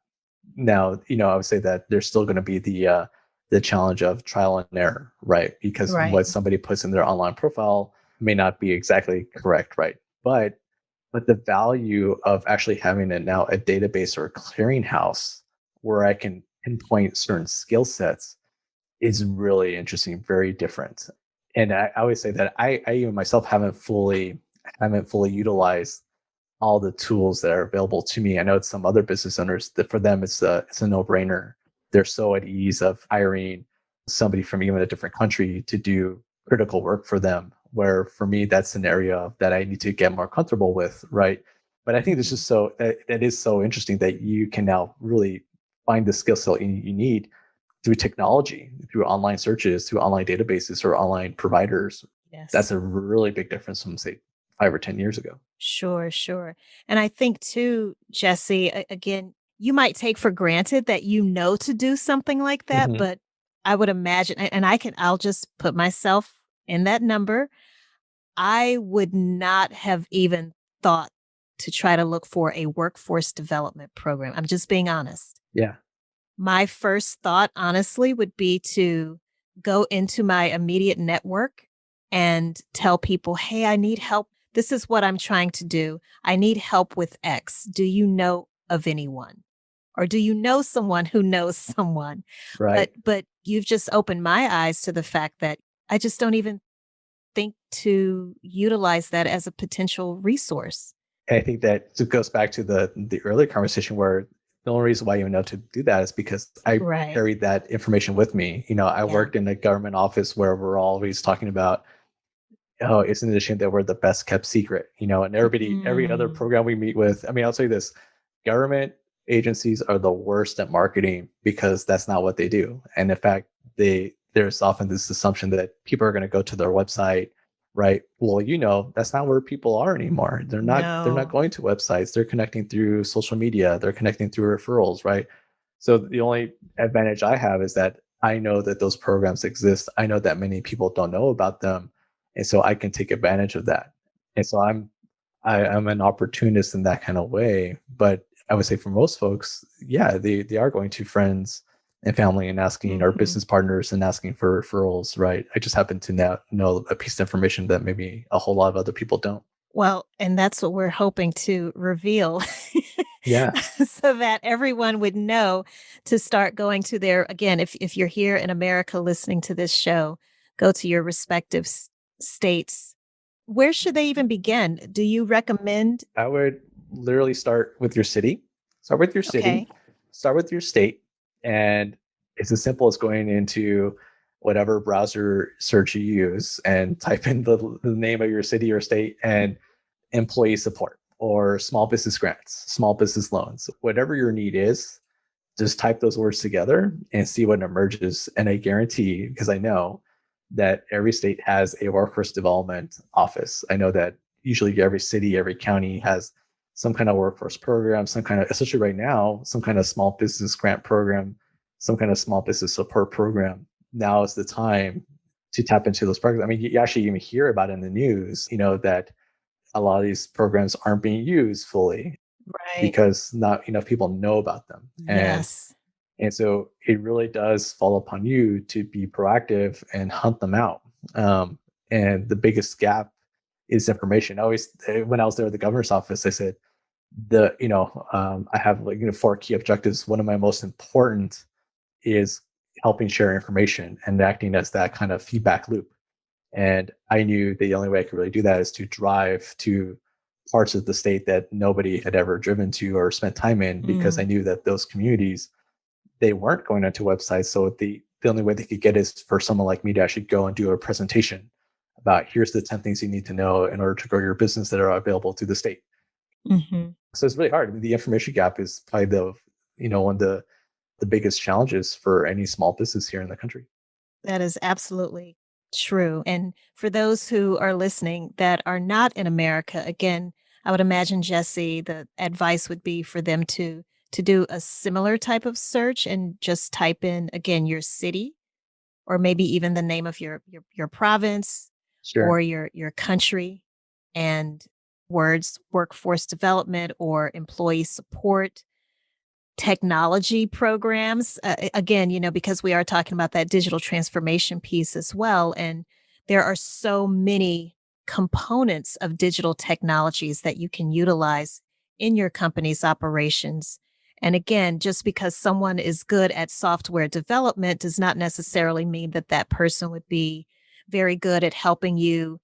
Now, I would say that there's still going to be the challenge of trial and error, right? Because Right. what somebody puts in their online profile may not be exactly correct, right? But the value of actually having now a database or a clearinghouse where I can pinpoint certain skill sets is really interesting, very different. And I always say that I even myself haven't fully utilized all the tools that are available to me. I know it's some other business owners that for them it's a no-brainer. They're so at ease of hiring somebody from even a different country to do critical work for them. Where for me, that's an area that I need to get more comfortable with, right? But I think this is that is so interesting that you can now really find the skill set you need through technology, through online searches, through online databases or online providers. Yes. That's a really big difference from, say, 5 or 10 years ago. Sure. And I think too, Jessie, again, you might take for granted that to do something like that, but I would imagine, and I'll just put myself in that number. I would not have even thought to try to look for a workforce development program. I'm just being honest. Yeah. My first thought, honestly, would be to go into my immediate network and tell people, hey, I need help. This is what I'm trying to do. I need help with X. Do you know of anyone? Or do you know someone who knows someone? Right. But you've just opened my eyes to the fact that I just don't even think to utilize that as a potential resource. And I think that it goes back to the earlier conversation where the only reason why you know to do that is because I carried that information with me. I worked in a government office where we're always talking about, isn't it a shame that we're the best kept secret? And every other program we meet with, I'll tell you this, government agencies are the worst at marketing because that's not what they do. And in fact, there's often this assumption that people are going to go to their website, right? Well, that's not where people are anymore. They're not going to websites. They're connecting through social media. They're connecting through referrals, right? So the only advantage I have is that I know that those programs exist. I know that many people don't know about them. And so I can take advantage of that. And so I'm an opportunist in that kind of way. But I would say for most folks, yeah, they are going to friends and family and asking our business partners and asking for referrals, right? I just happen to now know a piece of information that maybe a whole lot of other people don't. Well, and that's what we're hoping to reveal. Yeah. So that everyone would know to start going to their, again, if you're here in America listening to this show, go to your respective states. Where should they even begin? Do you recommend? I would literally start with your city. Start with your city. Start with your state. And it's as simple as going into whatever browser search you use and type in the name of your city or state and employee support or small business grants, small business loans, whatever your need is, just type those words together and see what emerges. And I guarantee, because I know that every state has a workforce development office. I know that usually every city, every county has some kind of workforce program, some kind of, especially right now, some kind of small business grant program, some kind of small business support program. Now is the time to tap into those programs. You actually even hear about it in the news, that a lot of these programs aren't being used fully, right? Because not enough people know about them. Yes. And so it really does fall upon you to be proactive and hunt them out. And the biggest gap is information. When I was there at the governor's office, I said, I have 4 key objectives. One of my most important is helping share information and acting as that kind of feedback loop. And I knew the only way I could really do that is to drive to parts of the state that nobody had ever driven to or spent time in, because I knew that those communities they weren't going onto websites. So the only way they could get is for someone like me to actually go and do a presentation about here's the 10 things you need to know in order to grow your business that are available through the state. Mm-hmm. So it's really hard. I mean, the information gap is probably one of the biggest challenges for any small business here in the country. That is absolutely true. And for those who are listening that are not in America, again, I would imagine, Jessie, the advice would be for them to do a similar type of search and just type in, again, your city, or maybe even the name of your province Sure. or your country, and words workforce development or employee support, technology programs. Again, because we are talking about that digital transformation piece as well. And there are so many components of digital technologies that you can utilize in your company's operations. And again, just because someone is good at software development does not necessarily mean that that person would be very good at helping you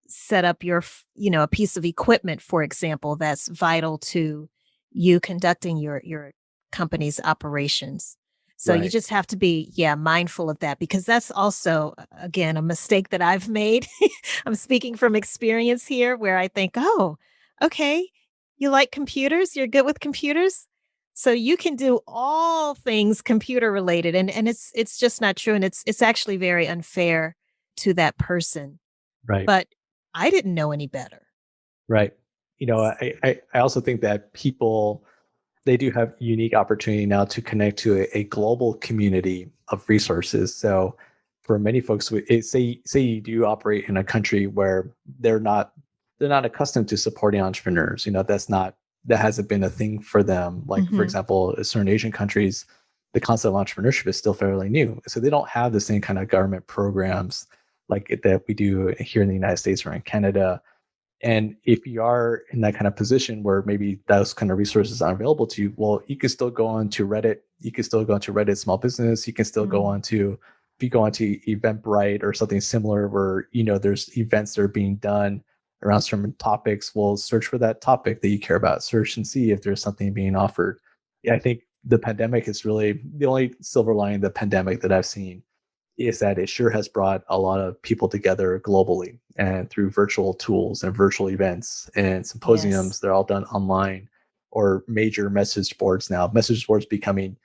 set up a piece of equipment, for example, that's vital to you conducting your company's operations. So you Right. just have to be, mindful of that, because that's also, again, a mistake that I've made. I'm speaking from experience here, where I think, oh, okay, you like computers, you're good with computers, so you can do all things computer related, and it's just not true, and it's actually very unfair to that person. Right. But I didn't know any better. Right. I also think that people, they do have unique opportunity now to connect to a global community of resources. So for many folks, say you do operate in a country where they're not accustomed to supporting entrepreneurs. That hasn't been a thing for them. Like, for Mhm. example, certain Asian countries, the concept of entrepreneurship is still fairly new. So they don't have the same kind of government programs like that we do here in the United States or in Canada. And if you are in that kind of position where maybe those kind of resources aren't available to you, well, you can still go on to Reddit. You can still go onto Reddit Small Business. You can still go on to, if you go onto Eventbrite or something similar where, there's events that are being done around certain topics, we'll search for that topic that you care about, search and see if there's something being offered. Yeah, I think the pandemic is really the only silver lining of the pandemic that I've seen is that it sure has brought a lot of people together globally and through virtual tools and virtual events and symposiums. Yes. They're all done online or major message boards now. Message boards becoming,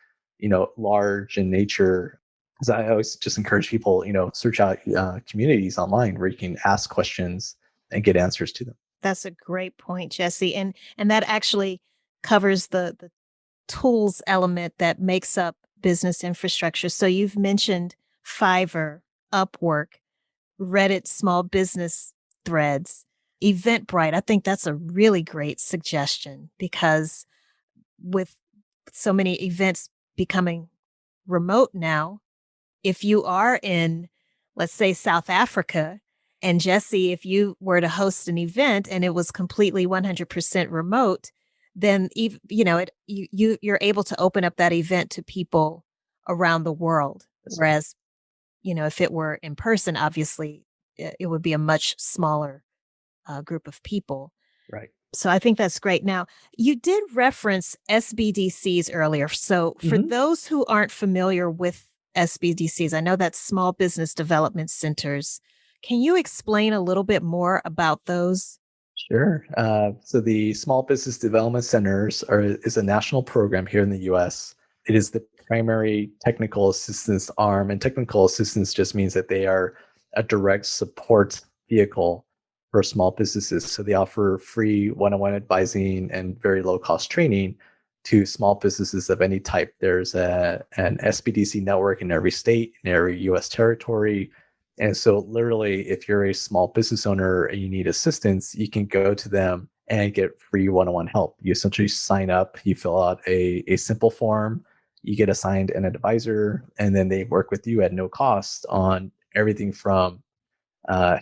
large in nature. So I always just encourage people, search out communities online where you can ask questions and get answers to them. That's a great point, Jessie. And that actually covers the tools element that makes up business infrastructure. So you've mentioned Fiverr, Upwork, Reddit small business threads, Eventbrite. I think that's a really great suggestion, because with so many events becoming remote now, if you are in, let's say, South Africa, and Jessie, if you were to host an event and it was completely 100% remote, then you're able to open up that event to people around the world. That's right. Whereas, if it were in person, obviously it would be a much smaller group of people. Right. So I think that's great. Now, you did reference SBDCs earlier. So for Mhm. those who aren't familiar with SBDCs, I know that's Small Business Development Centers. Can you explain a little bit more about those? Sure. So the Small Business Development Centers is a national program here in the U.S. It is the primary technical assistance arm, and technical assistance just means that they are a direct support vehicle for small businesses. So they offer free one-on-one advising and very low-cost training to small businesses of any type. There's an SBDC network in every state, in every U.S. territory. And so literally, if you're a small business owner and you need assistance, you can go to them and get free one-on-one help. You essentially sign up, you fill out a simple form, you get assigned an advisor, and then they work with you at no cost on everything from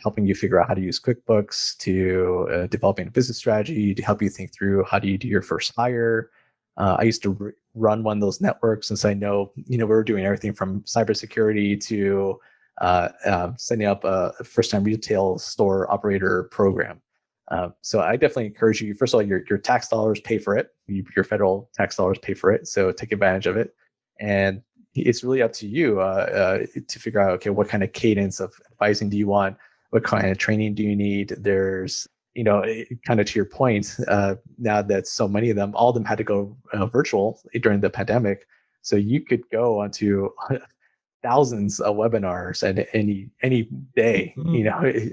helping you figure out how to use QuickBooks to developing a business strategy to help you think through how do you do your first hire. I used to run one of those networks, and so I know, we were doing everything from cybersecurity to setting up a first-time retail store operator program. So I definitely encourage you. First of all, your tax dollars pay for it. Your federal tax dollars pay for it. So take advantage of it. And it's really up to you to figure out, okay, what kind of cadence of advising do you want? What kind of training do you need? There's, kind of to your point, now that so many of them, all of them had to go virtual during the pandemic. So you could go onto thousands of webinars at any day,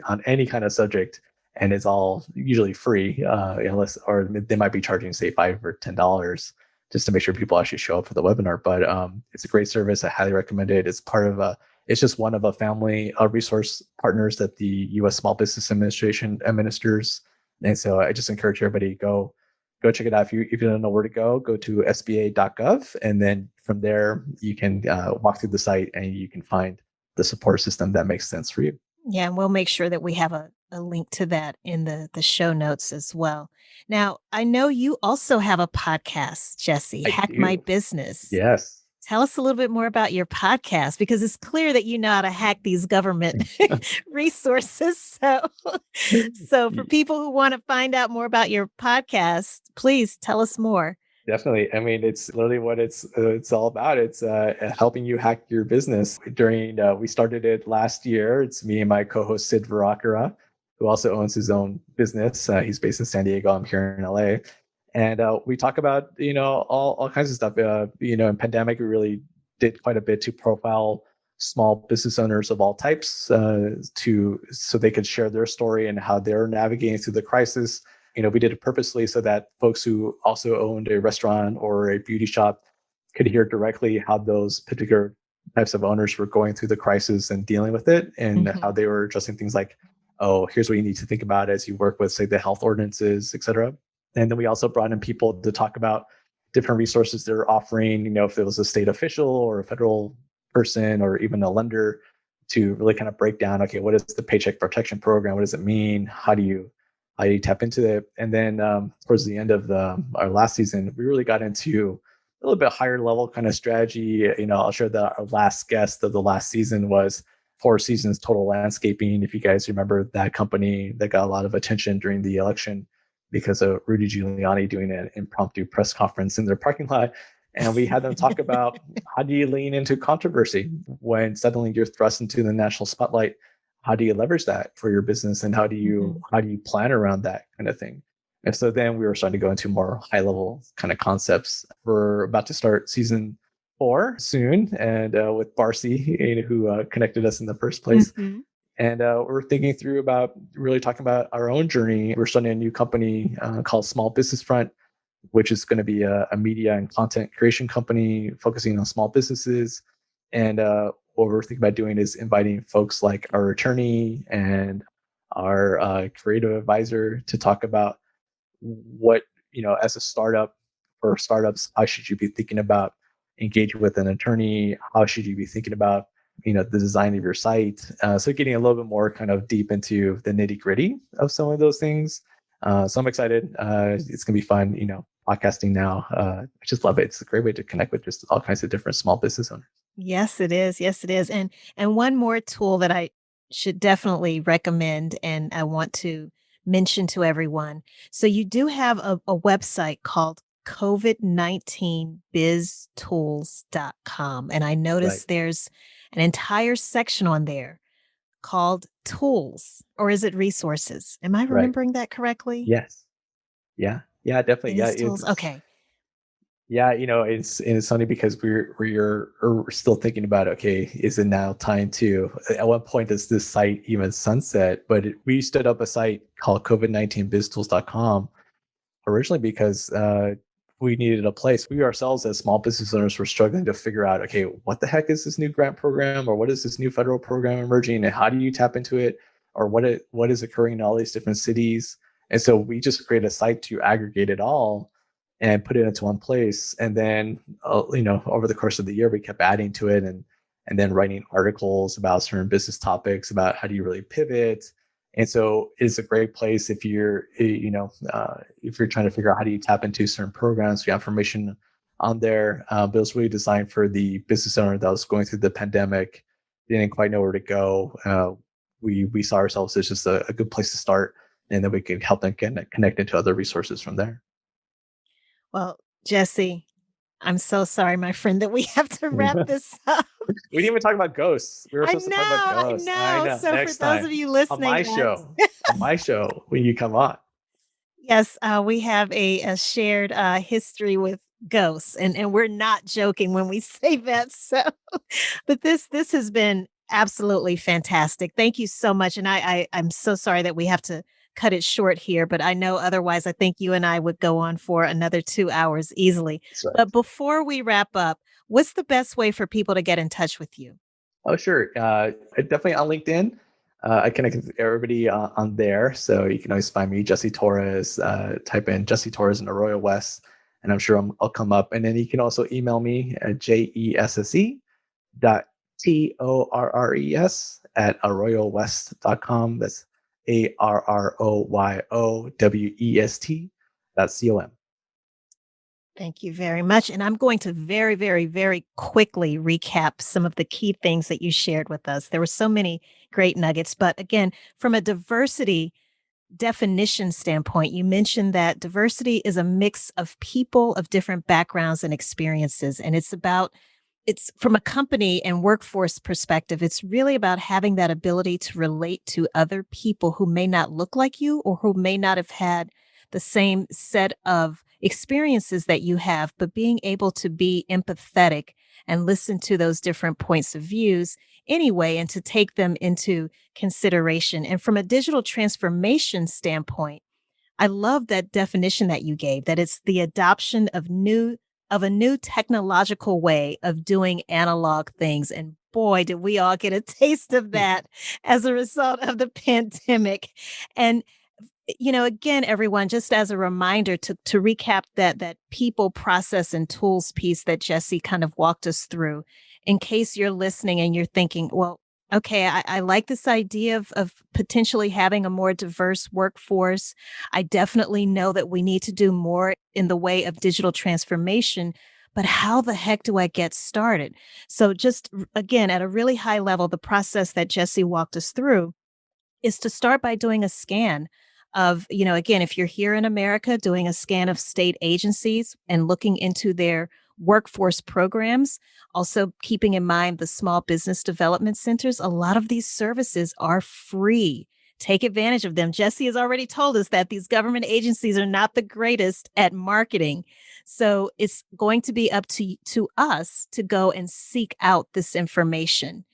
on any kind of subject, and it's all usually free, unless, or they might be charging say $5 or $10 just to make sure people actually show up for the webinar. But it's a great service. I highly recommend it. It's part of it's just one of a family of resource partners that the U.S. Small Business Administration administers, and so I just encourage everybody go check it out. If you don't know where to go to sba.gov, and then from there you can walk through the site and you can find the support system that makes sense for you. Yeah, and we'll make sure that we have a link to that in the show notes as well. Now, I know you also have a podcast, Jessie, Hack My Business. Yes. Tell us a little bit more about your podcast, because it's clear that you know how to hack these government resources. So for people who want to find out more about your podcast, please tell us more. Definitely. I mean, it's literally what it's all about. It's helping you hack your business. We started it last year. It's me and my co-host 𝗕𝘂𝘀𝗶𝘲𝘀𝘀𝗀𝗏, who also owns his own business. He's based in San Diego. I'm here in LA. And we talk about, all kinds of stuff. In pandemic, we really did quite a bit to profile small business owners of all types, so they could share their story and how they're navigating through the crisis. We did it purposely so that folks who also owned a restaurant or a beauty shop could hear directly how those particular types of owners were going through the crisis and dealing with it, and how they were addressing things like, oh, here's what you need to think about as you work with, say, the health ordinances, et cetera. And then we also brought in people to talk about different resources they're offering, if it was a state official or a federal person or even a lender, to really kind of break down, okay, what is the Paycheck Protection Program? What does it mean? How do you tap into it? And then towards the end of our last season, we really got into a little bit higher level kind of strategy. I'll share that our last guest of the last season was Four Seasons Total Landscaping. If you guys remember that company that got a lot of attention during the election because of Rudy Giuliani doing an impromptu press conference in their parking lot. And we had them talk about how do you lean into controversy when suddenly you're thrust into the national spotlight? How do you leverage that for your business, and how do you plan around that kind of thing? And so then we were starting to go into more high level kind of concepts. We're about to start season 4 soon, and with 𝗕𝗂𝘁, who connected us in the first place. And we're thinking through about really talking about our own journey. We're starting a new company called Small Business Front, which is going to be a media and content creation company focusing on small businesses. And what we're thinking about doing is inviting folks like our attorney and our creative advisor to talk about what, as a startup or startups, how should you be thinking about engaging with an attorney? How should you be thinking about the design of your site? So getting a little bit more kind of deep into the nitty gritty of some of those things. So I'm excited. It's going to be fun, podcasting now. I just love it. It's a great way to connect with just all kinds of different small business owners. Yes, it is. Yes, it is. And one more tool that I should definitely recommend, and I want to mention to everyone. So you do have a website called COVID-19biztools.com. And I noticed there's an entire section on there called tools, or is it resources? Am I remembering that correctly? Yes. Yeah, definitely. Yeah. Tools. Okay. Yeah. It's funny because we're still thinking about, okay, is it now time to, at what point does this site even sunset? But we stood up a site called COVID-19biztools.com originally because we needed a place. We ourselves as small business owners were struggling to figure out, okay, what the heck is this new grant program, or what is this new federal program emerging, and how do you tap into it, or what is occurring in all these different cities? And so we just created a site to aggregate it all and put it into one place. And then, over the course of the year, we kept adding to it and then writing articles about certain business topics about how do you really pivot. And so it's a great place if you're, if you're trying to figure out how do you tap into certain programs. We have information on there, but it was really designed for the business owner that was going through the pandemic, didn't quite know where to go. We saw ourselves as just a good place to start, and then we could help them connect into other resources from there. Well, Jessie, I'm so sorry, my friend, that we have to wrap this up. We didn't even talk about ghosts. We were supposed to talk about I ghosts. know. So Next for those time of you on listening, my guys, show, when you come on. yes, we have a shared history with ghosts, and we're not joking when we say that. So, but this has been absolutely fantastic. Thank you so much, and I'm so sorry that we have to cut it short here, but I know otherwise I think you and I would go on for another 2 hours easily. That's right. But before we wrap up, what's the best way for people to get in touch with you? Oh, sure. Definitely on LinkedIn. I connect with everybody on there. So you can always find me, 𝗕𝗂 Torres, type in 𝗕𝗂 Torres in Arroyo West, and I'm sure I'll come up. And then you can also email me at jesse.torres@arroyowest.com. That's ArroyoWest.com. Thank you very much. And I'm going to very, very, very quickly recap some of the key things that you shared with us. There were so many great nuggets. But again, from a diversity definition standpoint, you mentioned that diversity is a mix of people of different backgrounds and experiences. And it's from a company and workforce perspective, it's really about having that ability to relate to other people who may not look like you or who may not have had the same set of experiences that you have, but being able to be empathetic and listen to those different points of views anyway, and to take them into consideration. And from a digital transformation standpoint, I love that definition that you gave, that it's the adoption of a new technological way of doing analog things. And boy, did we all get a taste of that as a result of the pandemic. And again, everyone, just as a reminder to recap that people, process, and tools piece that Jessie kind of walked us through, in case you're listening and you're thinking, well, okay, I like this idea of potentially having a more diverse workforce. I definitely know that we need to do more in the way of digital transformation, but how the heck do I get started? So just, again, at a really high level, the process that Jessie walked us through is to start by doing a scan of, again, if you're here in America, doing a scan of state agencies and looking into their workforce programs, also keeping in mind the small business development centers. A lot of these services are free. Take advantage of them. Jessie has already told us that these government agencies are not the greatest at marketing. So it's going to be up to us to go and seek out this information,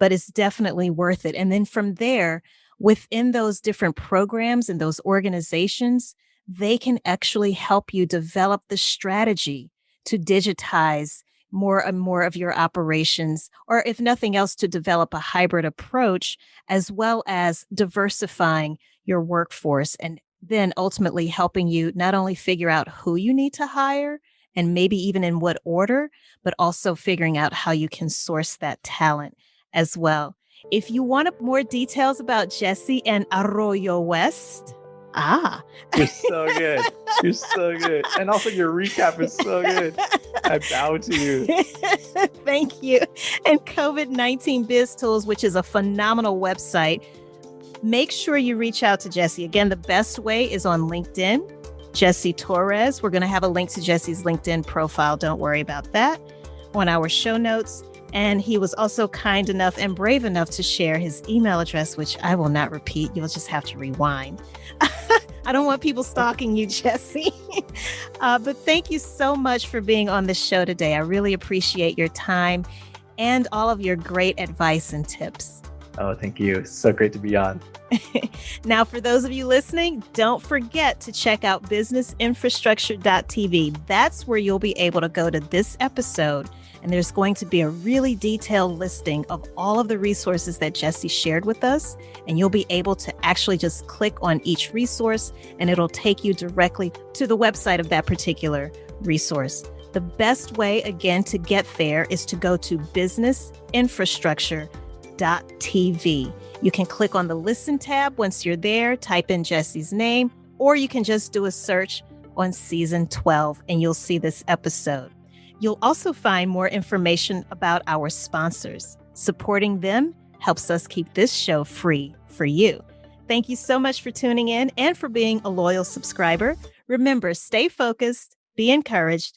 but it's definitely worth it. And then from there, within those different programs and those organizations, they can actually help you develop the strategy to digitize more and more of your operations, or if nothing else, to develop a hybrid approach, as well as diversifying your workforce, and then ultimately helping you not only figure out who you need to hire and maybe even in what order, but also figuring out how you can source that talent as well. If you want more details about Jessie and Arroyo West, you're so good. You're so good. And also your recap is so good. I bow to you. Thank you. And COVID-19 Biz Tools, which is a phenomenal website. Make sure you reach out to Jessie. Again, the best way is on LinkedIn, Jessie Torres. We're going to have a link to Jessie's LinkedIn profile. Don't worry about that on our show notes. And he was also kind enough and brave enough to share his email address, which I will not repeat. You'll just have to rewind. I don't want people stalking you, Jessie. But thank you so much for being on the show today. I really appreciate your time and all of your great advice and tips. Oh, thank you. It's so great to be on. Now, for those of you listening, don't forget to check out businessinfrastructure.tv. That's where you'll be able to go to this episode. And there's going to be a really detailed listing of all of the resources that Jessie shared with us. And you'll be able to actually just click on each resource and it'll take you directly to the website of that particular resource. The best way, again, to get there is to go to businessinfrastructure.tv. You can click on the Listen tab once you're there, type in Jessie's name, or you can just do a search on season 12 and you'll see this episode. You'll also find more information about our sponsors. Supporting them helps us keep this show free for you. Thank you so much for tuning in and for being a loyal subscriber. Remember, stay focused, be encouraged,